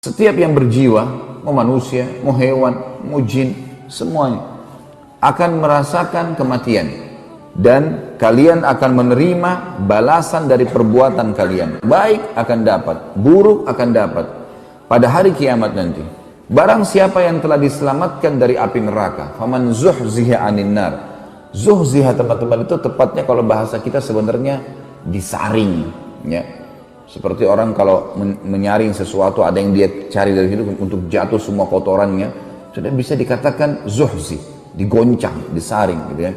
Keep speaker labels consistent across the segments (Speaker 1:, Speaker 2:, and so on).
Speaker 1: Setiap yang berjiwa, mau manusia, mau hewan, mau jin, semuanya akan merasakan kematian. Dan kalian akan menerima balasan dari perbuatan kalian. Baik akan dapat, buruk akan dapat pada hari kiamat nanti. Barang siapa yang telah diselamatkan dari api neraka, faman zuhziha 'anil nar. Zuhziha teman-teman itu tepatnya kalau bahasa kita sebenarnya disaring, ya. Seperti orang kalau menyaring sesuatu, ada yang dia cari dari situ untuk jatuh semua kotorannya, sudah bisa dikatakan zuhzi, digoncang, disaring gitu ya.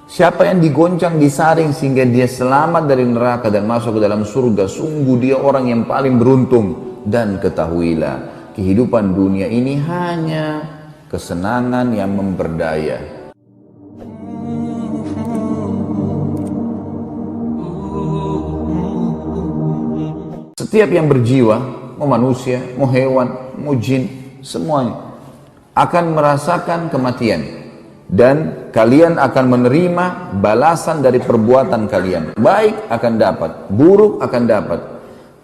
Speaker 1: Siapa yang digoncang, disaring sehingga dia selamat dari neraka dan masuk ke dalam surga, sungguh dia orang yang paling beruntung. Dan ketahuilah, kehidupan dunia ini hanya kesenangan yang memberdaya. Setiap yang berjiwa, mau manusia, mau hewan, mau jin, semuanya akan merasakan kematian. Dan kalian akan menerima balasan dari perbuatan kalian. Baik akan dapat, buruk akan dapat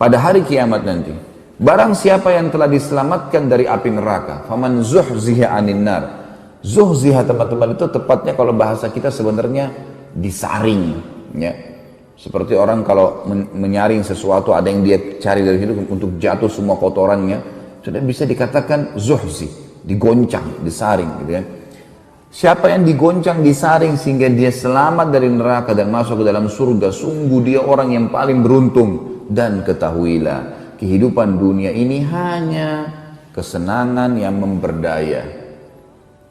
Speaker 1: pada hari kiamat nanti. Barang siapa yang telah diselamatkan dari api neraka, faman zuhziha 'anil nar. Zuhziha teman-teman itu tepatnya kalau bahasa kita sebenarnya disaring, ya. Seperti orang kalau menyaring sesuatu, ada yang dia cari dari situ untuk jatuh semua kotorannya, sudah bisa dikatakan zuhzi, digoncang, disaring gitu ya. Siapa yang digoncang, disaring sehingga dia selamat dari neraka dan masuk ke dalam surga, sungguh dia orang yang paling beruntung. Dan ketahuilah, kehidupan dunia ini hanya kesenangan yang memberdaya.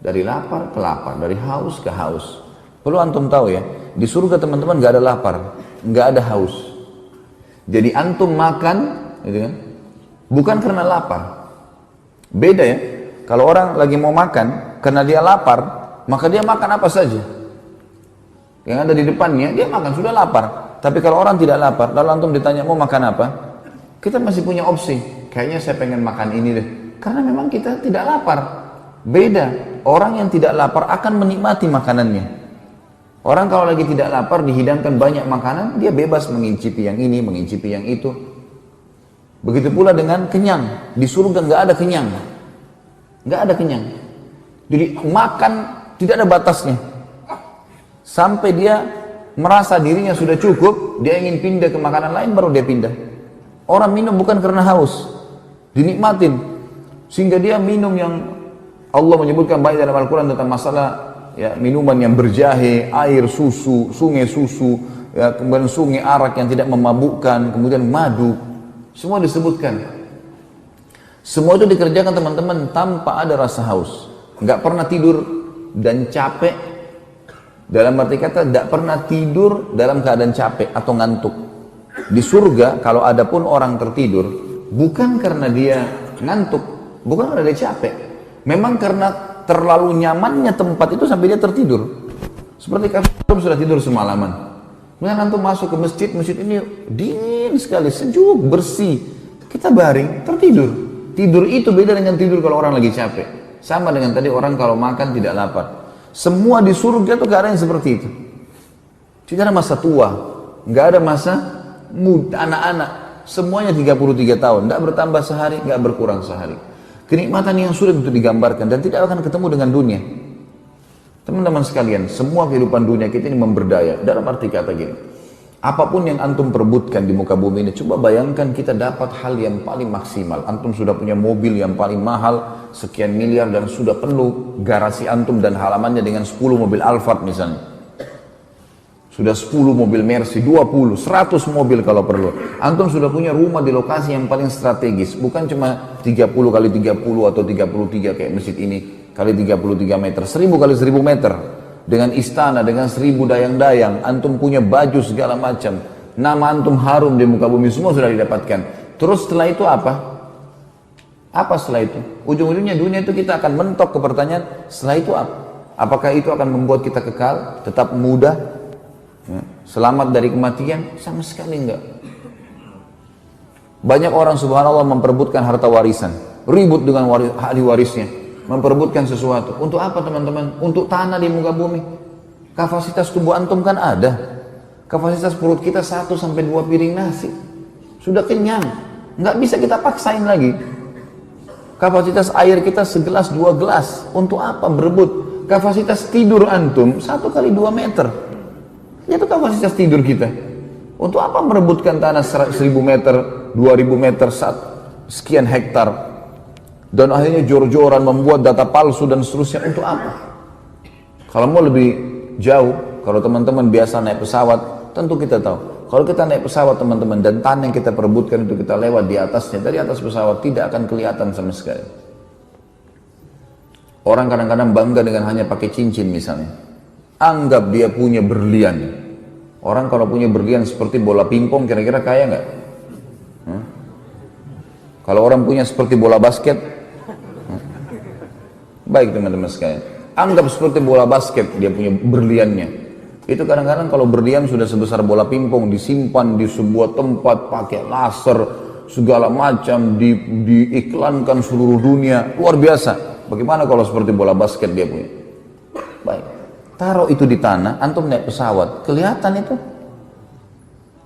Speaker 1: Dari lapar ke lapar, dari haus ke haus. Perlu antum tahu ya, di surga teman-teman gak ada lapar, gak ada haus. Jadi antum makan, gitu kan, bukan karena lapar. Beda ya, kalau orang lagi mau makan, karena dia lapar, maka dia makan apa saja. Yang ada di depannya, dia makan, sudah lapar. Tapi kalau orang tidak lapar, lalu antum ditanya mau makan apa, kita masih punya opsi. Kayaknya saya pengen makan ini deh. Karena memang kita tidak lapar. Beda, orang yang tidak lapar akan menikmati makanannya. Orang kalau lagi tidak lapar, dihidangkan banyak makanan, dia bebas mengincipi yang ini, mengincipi yang itu. Begitu pula dengan kenyang. Di surga nggak ada kenyang. Nggak ada kenyang. Jadi makan tidak ada batasnya. Sampai dia merasa dirinya sudah cukup, dia ingin pindah ke makanan lain, baru dia pindah. Orang minum bukan karena haus, dinikmatin. Sehingga dia minum yang Allah menyebutkan baik dalam Al-Quran tentang masalah ya, minuman yang berjahe, air susu, ya, kemudian sungai arak yang tidak memabukkan, kemudian madu, semua disebutkan. Semua itu dikerjakan teman-teman tanpa ada rasa haus, nggak pernah tidur dan capek. Dalam arti kata, tidak pernah tidur dalam keadaan capek atau ngantuk. Di surga, kalau ada pun orang tertidur, bukan karena dia ngantuk, bukan karena dia capek, memang karena terlalu nyamannya tempat itu sampai dia tertidur. Seperti kalau sudah tidur semalaman, kemudian antum masuk ke masjid, masjid ini dingin sekali, sejuk, bersih, kita baring, tertidur. Tidur itu beda dengan tidur kalau orang lagi capek. Sama dengan tadi orang kalau makan tidak lapar. Semua di surga itu gak ada yang seperti itu. Tidak ada masa tua, gak ada masa muda, anak-anak, semuanya 33 tahun, tidak bertambah sehari, gak berkurang sehari. Kenikmatan yang sulit untuk digambarkan dan tidak akan ketemu dengan dunia. Teman-teman sekalian, semua kehidupan dunia kita ini memberdaya. Dalam arti kata gini, apapun yang antum perebutkan di muka bumi ini, coba bayangkan kita dapat hal yang paling maksimal. Antum sudah punya mobil yang paling mahal, sekian miliar, dan sudah penuh garasi antum dan halamannya dengan 10 mobil Alphard misalnya. Sudah 10 mobil Mercy, 20, 100 mobil kalau perlu. Antum sudah punya rumah di lokasi yang paling strategis. Bukan cuma 30 kali 30 atau 33 kayak masjid ini kali 33 meter. 1000 kali 1000 meter. Dengan istana, dengan 1000 dayang-dayang. Antum punya baju segala macam. Nama antum harum di muka bumi, semua sudah didapatkan. Terus setelah itu apa? Apa setelah itu? Ujung-ujungnya dunia itu kita akan mentok ke pertanyaan, setelah itu apa? Apakah itu akan membuat kita kekal, tetap muda, selamat dari kematian? Sama sekali enggak. Banyak orang subhanallah memperebutkan harta warisan, ribut dengan ahli warisnya, memperebutkan sesuatu. Untuk apa teman-teman? Untuk tanah di muka bumi. Kapasitas tubuh antum kan ada. Kapasitas perut kita 1 sampai 2 piring nasi. Sudah kenyang. Nggak bisa kita paksain lagi. Kapasitas air kita segelas 2 gelas. Untuk apa berebut? Kapasitas tidur antum 1 kali 2 meter. Itu kapasitas tidur kita. Untuk apa merebutkan tanah 1000 meter, 2000 meter, sekian hektar. Dan akhirnya jor-joran membuat data palsu dan seterusnya. Untuk apa? Kalau mau lebih jauh, kalau teman-teman biasa naik pesawat, tentu kita tahu. Kalau kita naik pesawat teman-teman dan tanah yang kita perebutkan itu kita lewat di atasnya, dari atas pesawat tidak akan kelihatan sama sekali. Orang kadang-kadang bangga dengan hanya pakai cincin misalnya. Anggap dia punya berlian. Orang kalau punya berlian seperti bola pingpong kira-kira kaya nggak? Kalau orang punya seperti bola basket, baik teman-teman sekalian. Anggap seperti bola basket dia punya berliannya. Itu kadang-kadang kalau berlian sudah sebesar bola pingpong disimpan di sebuah tempat pakai laser segala macam diiklankan seluruh dunia, luar biasa. Bagaimana kalau seperti bola basket dia punya? Baik, taruh itu di tanah, antum naik pesawat, kelihatan itu?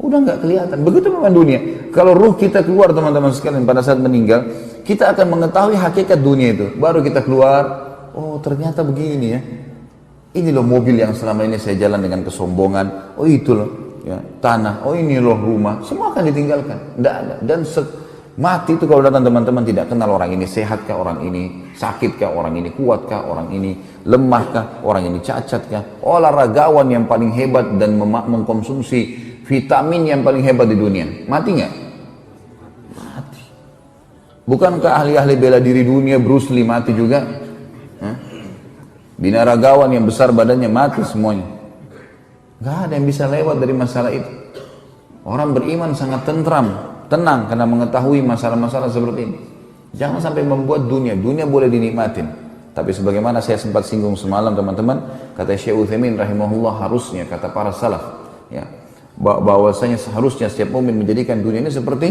Speaker 1: Udah nggak kelihatan. Begitu memang dunia. Kalau ruh kita keluar teman-teman sekalian pada saat meninggal, kita akan mengetahui hakikat dunia itu. Baru kita keluar, oh ternyata begini ya. Ini loh mobil yang selama ini saya jalan dengan kesombongan. Oh itu loh ya, tanah. Oh ini loh rumah. Semua akan ditinggalkan. Tidak ada. Dan mati itu kalau datang teman-teman tidak kenal orang ini sehatkah, orang ini sakitkah, orang ini kuatkah, orang ini lemahkah, orang ini cacatkah. Olahragawan yang paling hebat dan mengkonsumsi vitamin yang paling hebat di dunia. Mati nggak? Mati. Bukankah ahli-ahli bela diri dunia Bruce Lee mati juga? Binaragawan yang besar badannya mati semuanya. Gak ada yang bisa lewat dari masalah itu. Orang beriman sangat tenang karena mengetahui masalah-masalah seperti ini. Jangan sampai membuat dunia boleh dinikmatin. Tapi sebagaimana saya sempat singgung semalam teman-teman, kata Syekh Utsaimin rahimahullah, harusnya kata para salaf, ya, bahwasanya seharusnya setiap mukmin menjadikan dunia ini seperti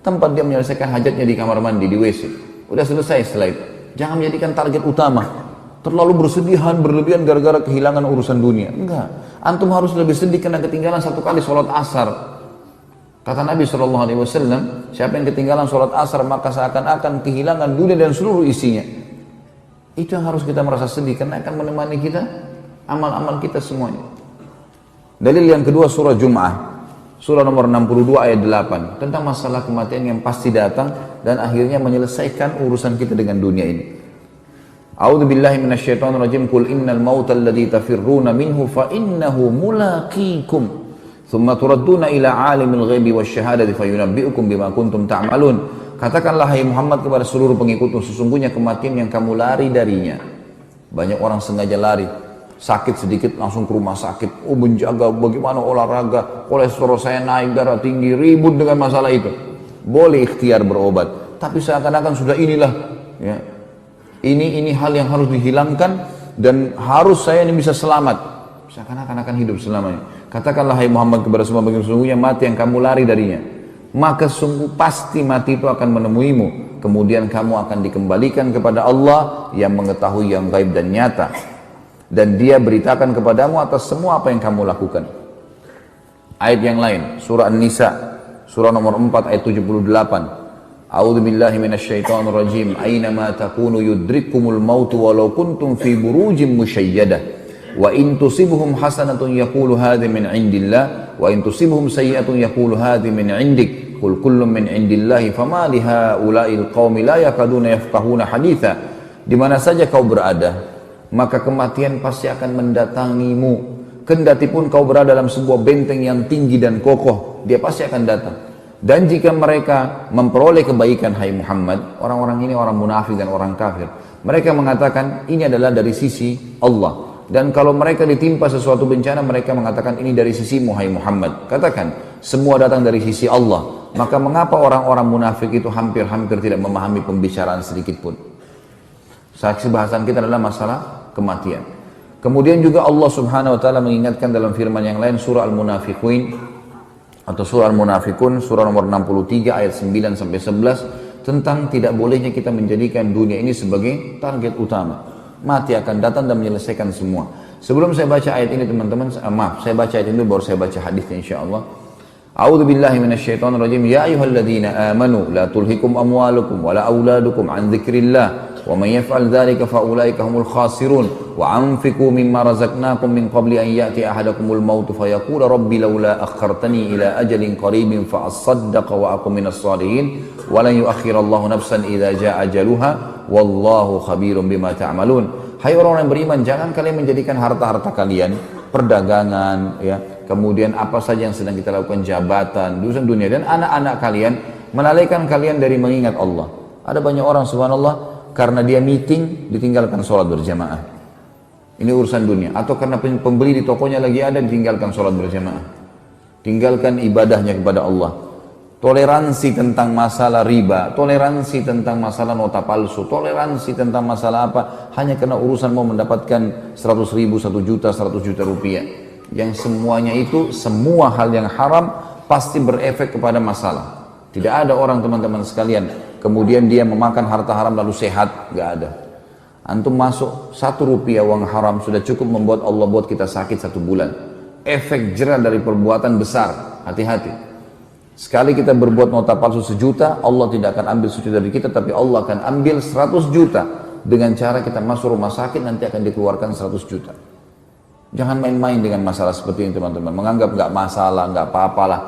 Speaker 1: tempat dia menyelesaikan hajatnya di kamar mandi, di WC. Udah selesai setelah itu. Jangan menjadikan target utama. Terlalu berlebihan gara-gara kehilangan urusan dunia. Enggak. Antum harus lebih sedih karena ketinggalan 1 kali sholat asar. Kata Nabi SAW, siapa yang ketinggalan sholat asar maka seakan-akan kehilangan dunia dan seluruh isinya. Itu yang harus kita merasa sedih karena akan menemani kita, amal-amal kita semuanya. Dalil yang kedua surah Jum'ah. Surah nomor 62 ayat 8. Tentang masalah kematian yang pasti datang dan akhirnya menyelesaikan urusan kita dengan dunia ini. A'udzu billahi minasyaitonir rajim. Qul innal mautal ladzi tafirruna minhu fa innahu mulaqikum thumma turadduna ila 'alimil ghaibi wasyahadati fayunabbi'ukum bima kuntum ta'malun. Katakanlah hai Muhammad kepada seluruh pengikutmu, sesungguhnya kematian yang kamu lari darinya. Banyak orang sengaja lari, sakit sedikit langsung ke rumah sakit. Oh menjaga bagaimana olahraga, kolesterol saya naik, darah tinggi, ribut dengan masalah itu. Boleh ikhtiar berobat, tapi seakan-akan sudah inilah ya. Ini hal yang harus dihilangkan dan harus saya ini bisa selamat. Seakan-akan akan hidup selamanya. Katakanlah hai Muhammad kepada semua bagi sesungguhnya mati yang kamu lari darinya. Maka sungguh pasti mati itu akan menemuimu. Kemudian kamu akan dikembalikan kepada Allah yang mengetahui yang gaib dan nyata. Dan dia beritakan kepadamu atas semua apa yang kamu lakukan. Ayat yang lain, surah An-Nisa, surah nomor 4 ayat 78. A'udzu billahi minasyaitonir rajim. Aynama takunu yudrikkumul maut walau kuntum fi burujin musyayyadah. Wa in tusibhum hasanatun yaqulu hadhi min indillah wa in tusibhum sayyi'atun yaqulu hadhi min indik. Qul kullun min indillahi fama li haula'il qaumi la yakaduna yafqahuna haditha. Di mana saja kau berada, maka kematian pasti akan mendatangimu. Kendati pun kau berada dalam sebuah benteng yang tinggi dan kokoh, dia pasti akan datang. Dan jika mereka memperoleh kebaikan hai Muhammad, orang-orang ini orang munafik dan orang kafir, mereka mengatakan ini adalah dari sisi Allah. Dan kalau mereka ditimpa sesuatu bencana, mereka mengatakan ini dari sisimu hai Muhammad. Katakan semua datang dari sisi Allah. Maka mengapa orang-orang munafik itu hampir-hampir tidak memahami pembicaraan sedikit pun? Saksi bahasan kita adalah masalah kematian. Kemudian juga Allah subhanahu wa ta'ala mengingatkan dalam firman yang lain, surah Al-Munafiqun atau surah Al-Munafikun, surah nomor 63 ayat 9 sampai 11, tentang tidak bolehnya kita menjadikan dunia ini sebagai target utama. Mati akan datang dan menyelesaikan semua. Sebelum saya baca ayat ini teman-teman, saya baca ayat ini baru saya baca hadisnya insyaallah. A'udzu billahi minasyaitonir rajim. Ya ayyuhalladzina amanu la tulhikum amwalukum wala auladukum an dzikrillah wa man yaf'al dzalika faulaika humul khasirun wa anfiqu mimma razaqnakum min qabli an ya'ti ahadakumul maut fayaqula rabbi laula akhartani ila ajalin qaribin fa asaddaqa wa akum minas shalihin wa lan yu'akhkhirallahu nafsan idza jaa ajaluha wallahu khabirum bima ta'malun. Hai orang yang beriman, jangan kalian menjadikan harta-harta kalian, perdagangan, ya, kemudian apa saja yang sedang kita lakukan, jabatan, urusan dunia, dan anak-anak kalian melalaikan kalian dari mengingat Allah. Ada banyak orang subhanallah karena dia meeting ditinggalkan sholat berjamaah. Ini urusan dunia. Atau karena pembeli di tokonya lagi ada ditinggalkan sholat berjamaah. Tinggalkan ibadahnya kepada Allah. Toleransi tentang masalah riba, toleransi tentang masalah nota palsu, toleransi tentang masalah apa, hanya karena urusan mau mendapatkan 100 ribu, 1 juta, 100 juta rupiah. Yang semuanya itu, semua hal yang haram pasti berefek kepada masalah. Tidak ada orang teman-teman sekalian, kemudian dia memakan harta haram lalu sehat, gak ada. Antum masuk 1 rupiah uang haram sudah cukup membuat Allah buat kita sakit 1 bulan. Efek jerah dari perbuatan besar, hati-hati. Sekali kita berbuat nota palsu 1 juta, Allah tidak akan ambil 1 juta dari kita, tapi Allah akan ambil 100 juta. Dengan cara kita masuk rumah sakit, nanti akan dikeluarkan 100 juta. Jangan main-main dengan masalah seperti ini teman-teman. Menganggap nggak masalah, nggak apa-apalah.